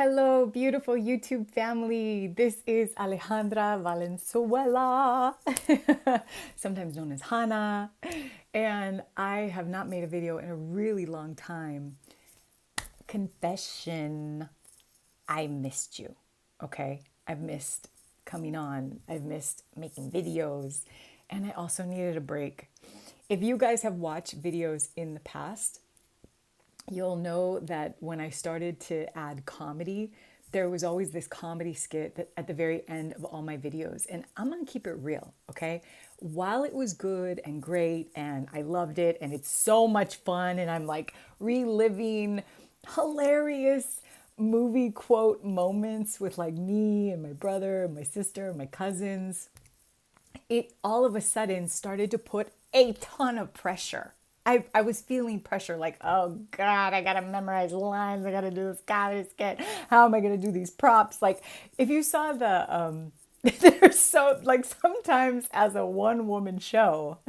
Hello, beautiful YouTube family. This is Alejandra Valenzuela, sometimes known as Hannah, and I have not made a video in a really long time. Confession, I missed you, okay? I've missed coming on, I've missed making videos, and I also needed a break. If you guys have watched videos in the past, you'll know that when I started to add comedy, there was always this comedy skit that at the very end of all my videos. And I'm gonna keep it real, okay? While it was good and great and I loved it and it's so much fun and I'm like reliving hilarious movie quote moments with like me and my brother and my sister and my cousins, it all of a sudden started to put a ton of pressure. I was feeling pressure like, oh God, I gotta memorize lines. I gotta do this comedy skit. How am I gonna do these props? Like, if you saw there's so, like, sometimes as a one woman show,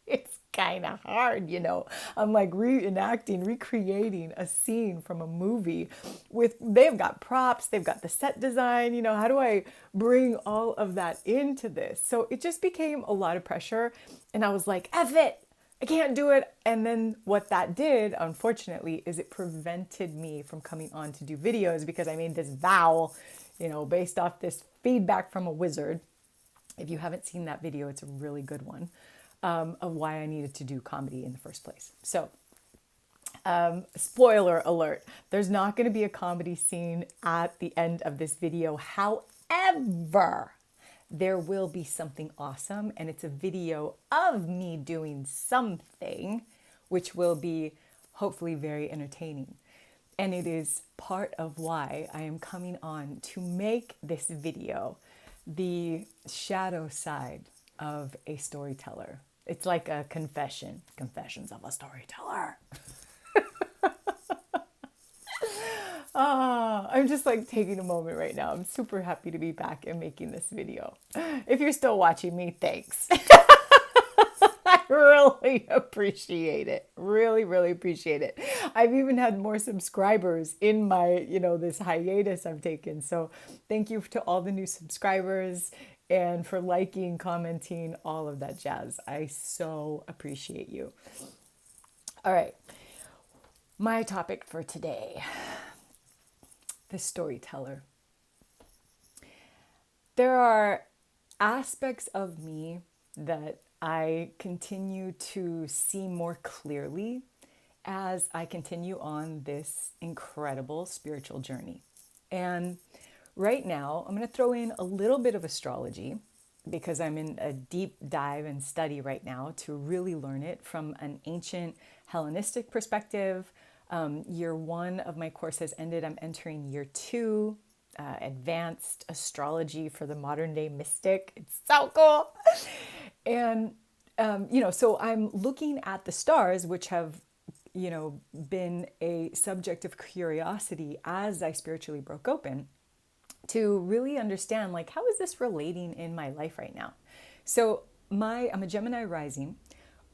it's kind of hard, you know. I'm like reenacting, recreating a scene from a movie with, they've got props, they've got the set design, you know, how do I bring all of that into this? So it just became a lot of pressure. And I was like, F it, I can't do it. And then what that did, unfortunately, is it prevented me from coming on to do videos because I made this vow, you know, based off this feedback from a wizard. If you haven't seen that video, it's a really good one, of why I needed to do comedy in the first place. So, spoiler alert, there's not going to be a comedy scene at the end of this video. However, there will be something awesome, and it's a video of me doing something which will be hopefully very entertaining. And it is part of why I am coming on to make this video, the shadow side of a storyteller. It's like a confession, confessions of a storyteller. I'm just like taking a moment right now. I'm super happy to be back and making this video. If you're still watching me, thanks. I really appreciate it. Really, really appreciate it. I've even had more subscribers in my, you know, this hiatus I've taken. So thank you to all the new subscribers and for liking, commenting, all of that jazz. I so appreciate you. All right. My topic for today, the storyteller. There are aspects of me that I continue to see more clearly as I continue on this incredible spiritual journey. And right now, I'm going to throw in a little bit of astrology because I'm in a deep dive and study right now to really learn it from an ancient Hellenistic perspective. Year one of my course has ended. I'm entering year two, advanced astrology for the modern day mystic. It's so cool. And, you know, so I'm looking at the stars, which have, you know, been a subject of curiosity as I spiritually broke open, to really understand, like, how is this relating in my life right now? So I'm a Gemini rising,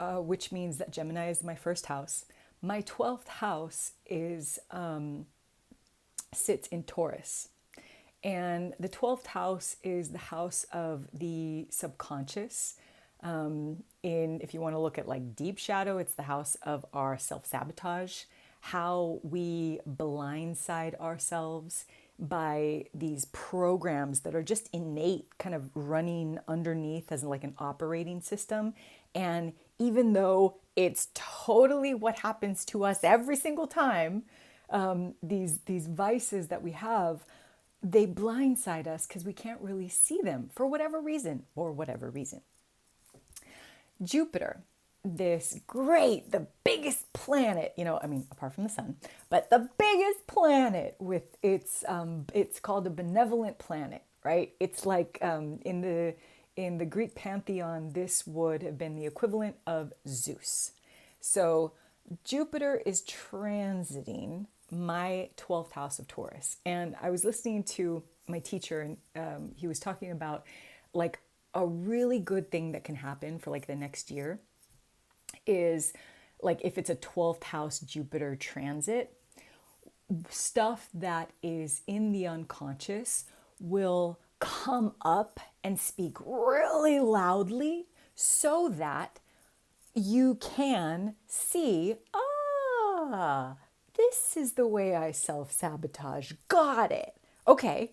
which means that Gemini is my first house. My 12th house is sits in Taurus. And the 12th house is the house of the subconscious. If you want to look at like deep shadow, it's the house of our self-sabotage, how we blindside ourselves by these programs that are just innate, kind of running underneath as like an operating system. And even though it's totally what happens to us every single time, these vices that we have, they blindside us because we can't really see them for whatever reason or whatever reason. Jupiter, the biggest planet, you know, I mean, apart from the sun, but the biggest planet with it's called a benevolent planet, right? It's like in the Greek pantheon, this would have been the equivalent of Zeus. So Jupiter is transiting my 12th house of Taurus. And I was listening to my teacher, and he was talking about like a really good thing that can happen for like the next year is like if it's a 12th house Jupiter transit, stuff that is in the unconscious will come up and speak really loudly so that you can see, this is the way I self-sabotage. Got it. Okay,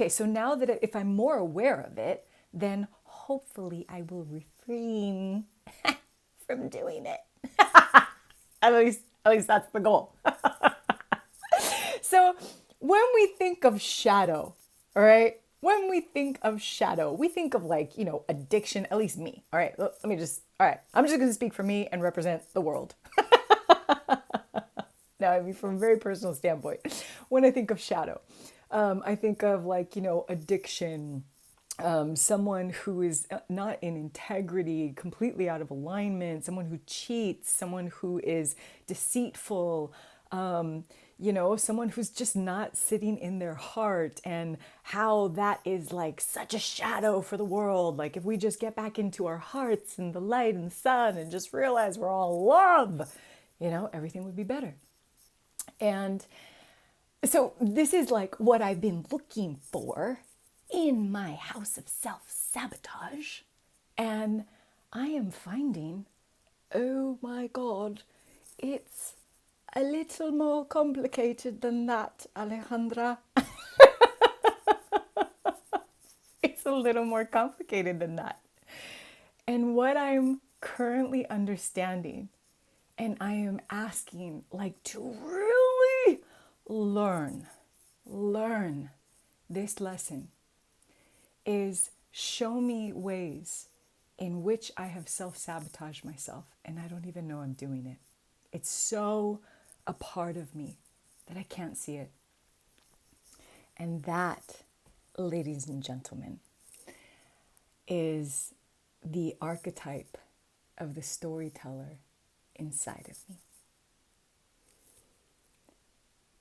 so now that if I'm more aware of it, then hopefully I will refrain from doing it. At least that's the goal. So when we think of shadow, all right, when we think of shadow, we think of like, addiction, at least me. All right, I'm just going to speak for me and represent the world. No, I mean, from a very personal standpoint, when I think of shadow, I think of like, addiction, someone who is not in integrity, completely out of alignment, someone who cheats, someone who is deceitful, someone who's just not sitting in their heart, and how that is like such a shadow for the world. Like if we just get back into our hearts and the light and the sun and just realize we're all love, everything would be better. And so this is like what I've been looking for in my house of self-sabotage. And I am finding, oh my God, it's a little more complicated than that, Alejandra. It's a little more complicated than that. And what I'm currently understanding, and I am asking like to really learn this lesson, is show me ways in which I have self-sabotaged myself and I don't even know I'm doing it. It's so a part of me that I can't see it. And that, ladies and gentlemen, is the archetype of the storyteller inside of me.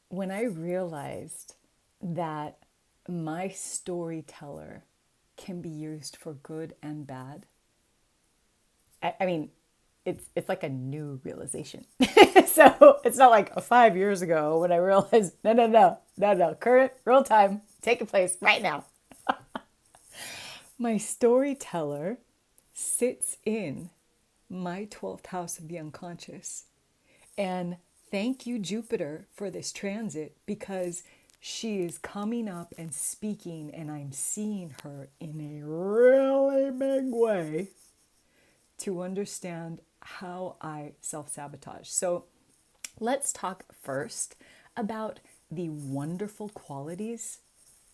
When I realized that my storyteller can be used for good and bad, I mean, it's like a new realization. So it's not like 5 years ago when I realized, no, current, real time, taking place right now. My storyteller sits in my 12th house of the unconscious. And thank you, Jupiter, for this transit, because she is coming up and speaking, and I'm seeing her in a really big way to understand how I self-sabotage. So let's talk first about the wonderful qualities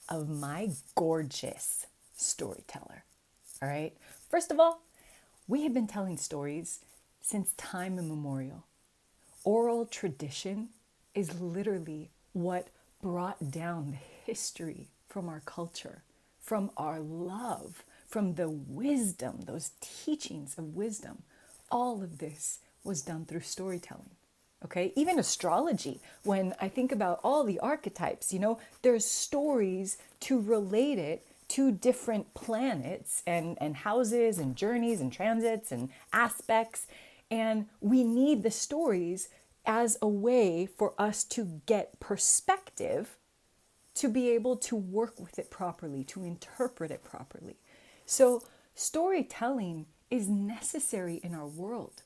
of my gorgeous storyteller. All right. First of all, we have been telling stories since time immemorial. Oral tradition is literally what brought down the history from our culture, from our love, from the wisdom, those teachings of wisdom. All of this was done through storytelling. Okay, even astrology, when I think about all the archetypes, there's stories to relate it to different planets and houses and journeys and transits and aspects. And we need the stories as a way for us to get perspective, to be able to work with it properly, to interpret it properly. So storytelling is necessary in our world.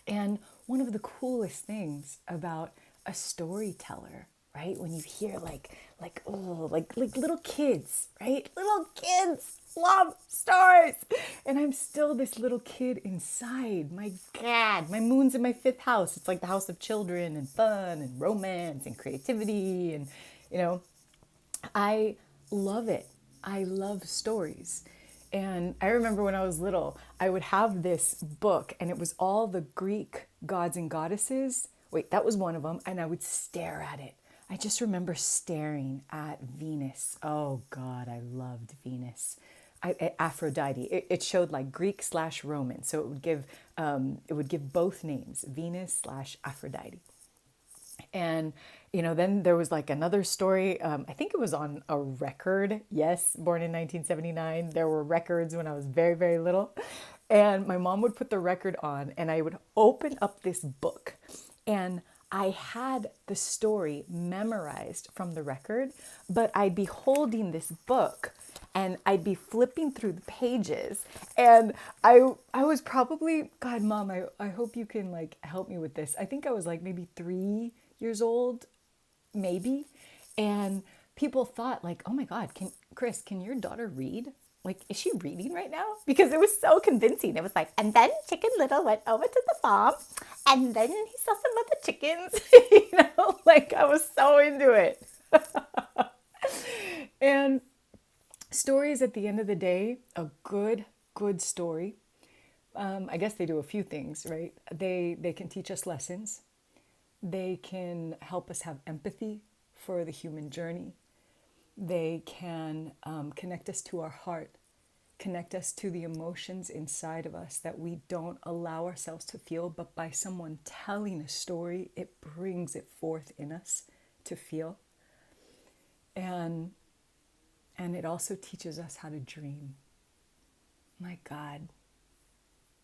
And one of the coolest things about a storyteller, right? When you hear like little kids, right? Little kids love stories. And I'm still this little kid inside. My God, my moon's in my 5th house. It's like the house of children and fun and romance and creativity. And, I love it. I love stories. And I remember when I was little, I would have this book and it was all the Greek gods and goddesses. Wait, that was one of them. And I would stare at it. I just remember staring at Venus. Oh God, I loved Venus. Aphrodite. It showed like Greek/Roman. So it would give both names, Venus/Aphrodite. And, then there was like another story. I think it was on a record. Yes, born in 1979. There were records when I was very, very little. And my mom would put the record on and I would open up this book. And I had the story memorized from the record, but I'd be holding this book and I'd be flipping through the pages. And I was probably, God, Mom, I hope you can like help me with this. I think I was like maybe 3 years old, maybe. And people thought like, oh my God, Chris, can your daughter read? Like, is she reading right now? Because it was so convincing. It was like, and then Chicken Little went over to the farm and then he saw some other chickens. Like I was so into it. And stories at the end of the day, a good story. I guess they do a few things, right? They can teach us lessons. They can help us have empathy for the human journey. They can connect us to our heart, connect us to the emotions inside of us that we don't allow ourselves to feel, but by someone telling a story, it brings it forth in us to feel. And it also teaches us how to dream. My God,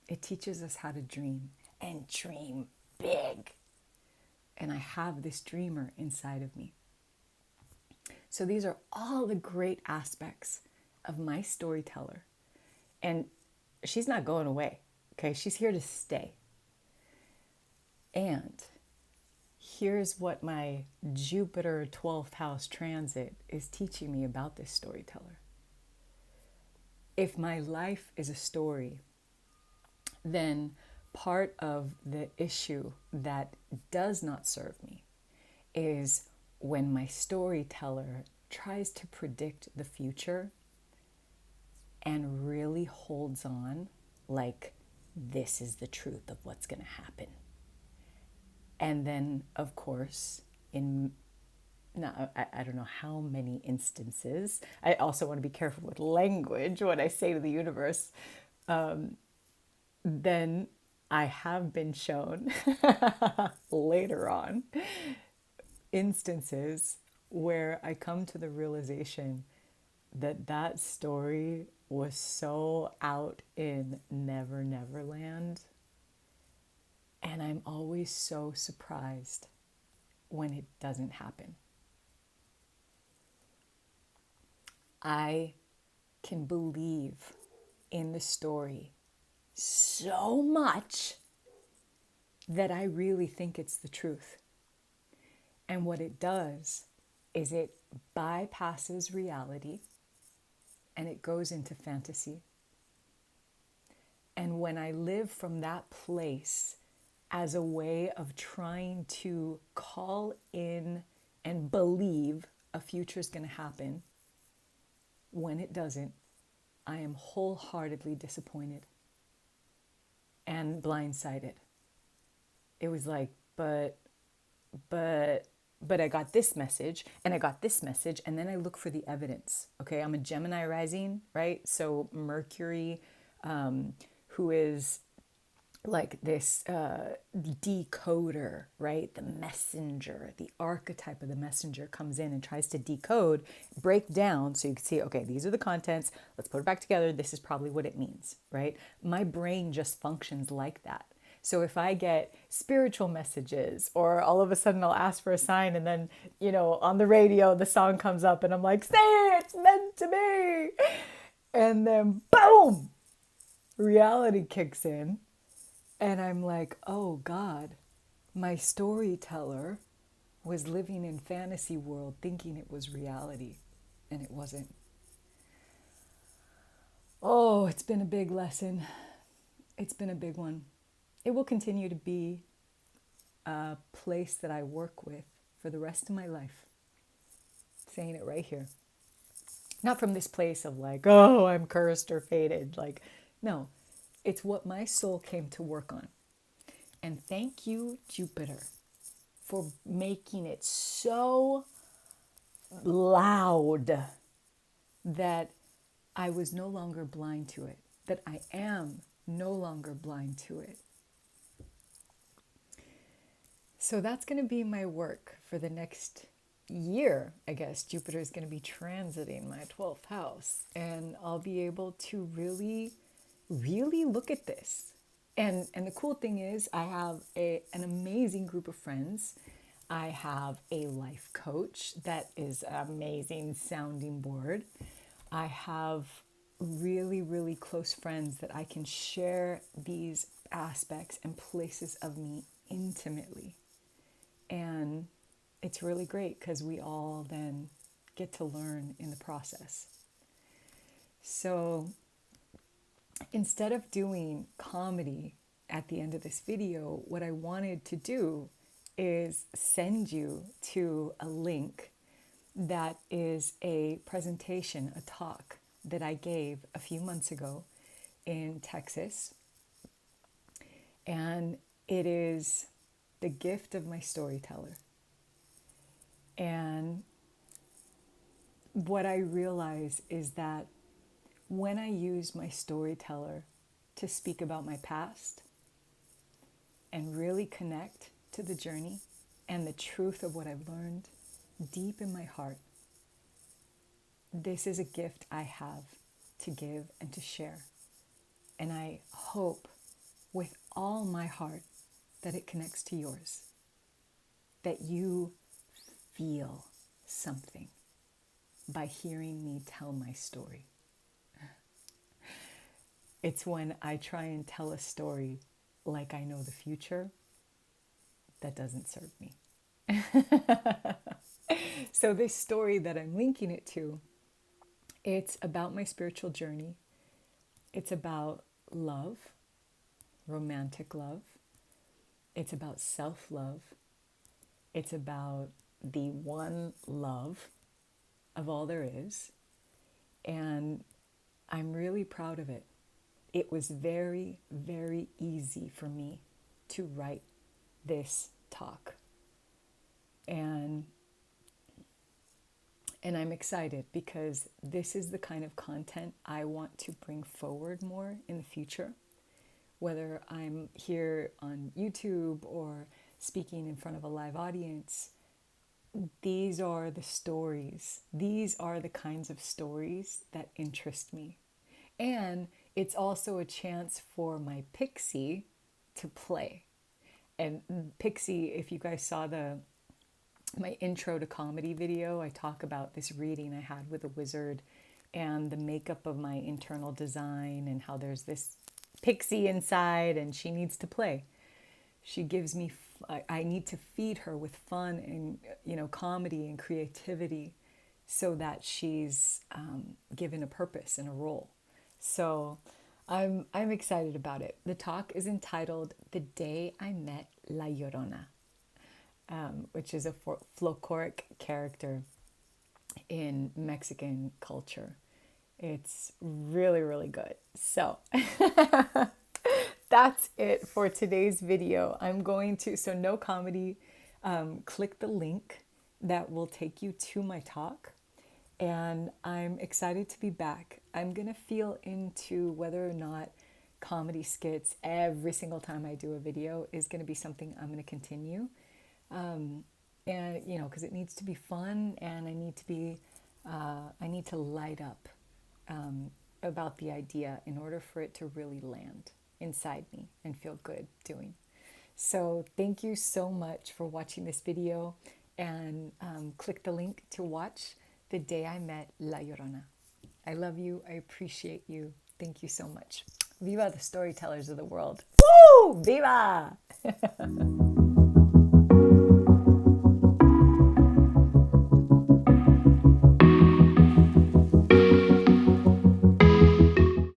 it teaches us how to dream and dream big. And I have this dreamer inside of me. So these are all the great aspects of my storyteller. And she's not going away, okay? She's here to stay. And here's what my Jupiter 12th house transit is teaching me about this storyteller. If my life is a story, then part of the issue that does not serve me is when my storyteller tries to predict the future and really holds on like this is the truth of what's going to happen. And then, of course, I don't know how many instances, I also want to be careful with language when I say to the universe, then I have been shown later on instances where I come to the realization that story was so out in Never Never Land. And I'm always so surprised when it doesn't happen. I can believe in the story so much that I really think it's the truth. And what it does is it bypasses reality and it goes into fantasy. And when I live from that place as a way of trying to call in and believe a future is going to happen, when it doesn't, I am wholeheartedly disappointed and blindsided. It was like, but I got this message and I got this message, and then I look for the evidence. Okay, I'm a Gemini rising, right? So Mercury, who is like this decoder, right? The messenger, the archetype of the messenger comes in and tries to decode, break down so you can see, okay, these are the contents. Let's put it back together. This is probably what it means, right? My brain just functions like that. So if I get spiritual messages or all of a sudden I'll ask for a sign and then, on the radio, the song comes up and I'm like, say it's meant to be. And then boom, reality kicks in. And I'm like, oh God, my storyteller was living in fantasy world thinking it was reality, and it wasn't. Oh, it's been a big lesson. It's been a big one. It will continue to be a place that I work with for the rest of my life. Saying it right here. Not from this place of like, oh, I'm cursed or fated. Like, no. It's what my soul came to work on. And thank you, Jupiter, for making it so loud that I was no longer blind to it, that I am no longer blind to it. So that's going to be my work for the next year, I guess. Jupiter is going to be transiting my 12th house, and I'll be able to really look at this And the cool thing is I have an amazing group of friends. I have a life coach that is an amazing sounding board. I have really, really close friends that I can share these aspects and places of me intimately. And it's really great because we all then get to learn in the process. So instead of doing comedy at the end of this video, what I wanted to do is send you to a link that is a presentation, a talk that I gave a few months ago in Texas. And it is the gift of my storyteller. And what I realize is that when I use my storyteller to speak about my past and really connect to the journey and the truth of what I've learned deep in my heart, this is a gift I have to give and to share. And I hope with all my heart that it connects to yours, that you feel something by hearing me tell my story. It's when I try and tell a story like I know the future that doesn't serve me. So this story that I'm linking it to, it's about my spiritual journey. It's about love, romantic love. It's about self-love. It's about the one love of all there is. And I'm really proud of it. It was very, very easy for me to write this talk. And I'm excited because this is the kind of content I want to bring forward more in the future. Whether I'm here on YouTube or speaking in front of a live audience, these are the stories. These are the kinds of stories that interest me. And it's also a chance for my Pixie to play. And Pixie, if you guys saw my intro to comedy video, I talk about this reading I had with a wizard and the makeup of my internal design and how there's this Pixie inside and she needs to play. She gives me, I need to feed her with fun and, comedy and creativity so that she's given a purpose and a role. So I'm excited about it. The talk is entitled The Day I Met La Llorona, which is a folkloric character in Mexican culture. It's really, really good. So that's it for today's video. So no comedy, click the link that will take you to my talk. And I'm excited to be back. I'm going to feel into whether or not comedy skits every single time I do a video is going to be something I'm going to continue. And, because it needs to be fun and I need to light up about the idea in order for it to really land inside me and feel good doing. So thank you so much for watching this video, and click the link to watch The Day I Met La Llorona. I love you. I appreciate you. Thank you so much. Viva the storytellers of the world. Woo! Viva!